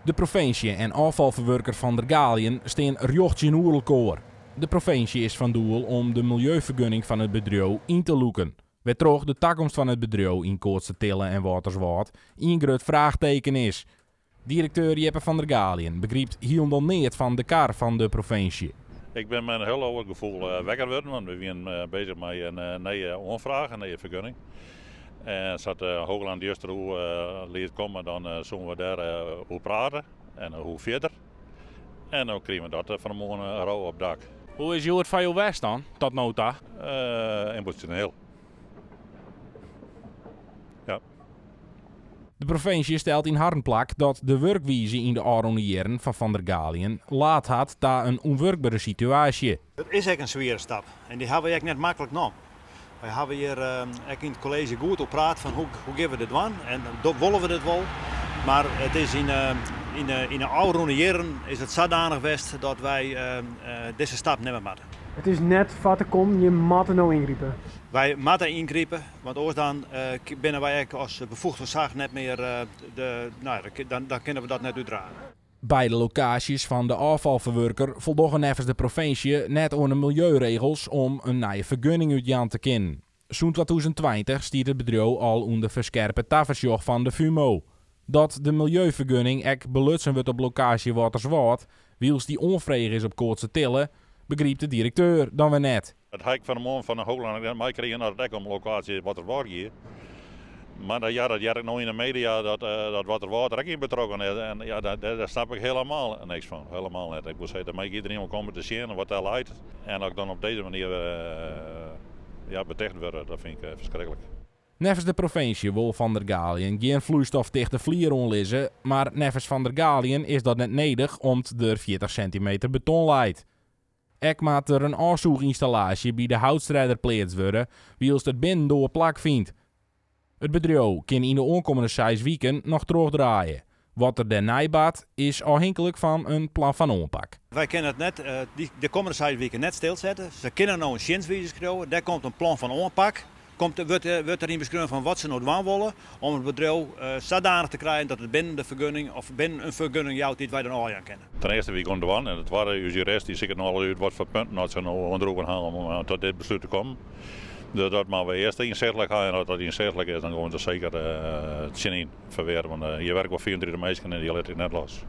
De provincie en afvalverwerker Van der Galiën staan rjocht in oerelkoor. De provincie is van doel om de milieuvergunning van het bedrijf in te loeken. Waar toch de toekomst van het bedrijf in Koortse Tillen en Waterswaard een groot vraagteken is. Directeur Jeppe Van der Galiën begrijpt helemaal niet van de kar van de provincie. Ik ben met een heel hoog gevoel wekker geworden, want we zijn bezig met een nieuwe aanvraag, een nieuwe vergunning. En als het Hoogland eerst leert komen, dan zullen we daar hoe praten en hoe verder. En dan krijgen we dat van morgen rouw op dak. Hoe is het van jou west dan, tot nota? Emotioneel. Ja. De provincie stelt in Harnplak dat de werkwijze in de oude jaren van der Galiën laat had ta een onwerkbare situatie. Het is echt een zware stap en die hebben we echt net makkelijk genomen. We hebben hier in het college goed op praat van hoe gaan we dit doen en willen we dit wel. Maar het is in de oude jaren is het zodanig geweest dat wij deze stap nemen moeten. Het is net vatten kom, je moet er nou ingrijpen. Wij moeten ingrijpen, want anders dan binnen wij als bevoegd gezag net meer, dan kunnen we dat net uitdragen. Beide locaties van de afvalverwerker voldoen nevens de provincie net aan de milieuregels om een nieuwe vergunning uit Jan te kennen. Zo'n 2020 stiert het bedrijf al onder verscherpen tafersjoch van de FUMO. Dat de milieuvergunning ek belutsen wordt op locatie Waterswaard, wils die onvredig is op Koortse Tillen, begrijpt de directeur dan weer net. Het hek van de man van de Hoogland, mij kreeg naar het dek om locatie Waterwaard hier. Maar dat jaar ik nog in de media dat Waterwaard er ook in betrokken is. En ja, daar snap ik helemaal niks van. Helemaal niet. Ik moet zeggen, dat mag iedereen wel komen te zien wat daar leidt. En dat ik dan op deze manier beticht word, dat vind ik verschrikkelijk. Nevens de provincie wil Van der Galiën geen vloeistof tegen de vlier onlissen, maar nevens Van der Galiën is dat net nodig omdat er 40 centimeter beton leidt. Ek maakt er een aanzoeginstallatie bij de houtstrijder plaats worden, wils het binnen door plak vindt. Het bedrijf kan in de aankomende 6 weken nog terugdraaien. Wat er daarna baat is afhankelijk van een plan van aanpak. Wij kunnen het net de komende 6 weken net stilzetten. Ze kunnen nou een zinswijze schrijven. Daar komt een plan van aanpak. Wordt erin beschreven van wat ze nou doen willen om het bedrijf zodanig te krijgen dat het binnen de vergunning of binnen een vergunning jouwt die wij dan al aan kennen. Ten eerste wie kon de wan en het waren dus de rest die zeker nog al uit wat voor punten had ze nou onderover halen om tot dit besluit te komen. Dus dat maar we eerst inzichtelijk gaan en als dat inzichtelijk is dan gaan we er zeker het zin in verwerken. Want je werkt wel 24 mensen en die laat ik net los.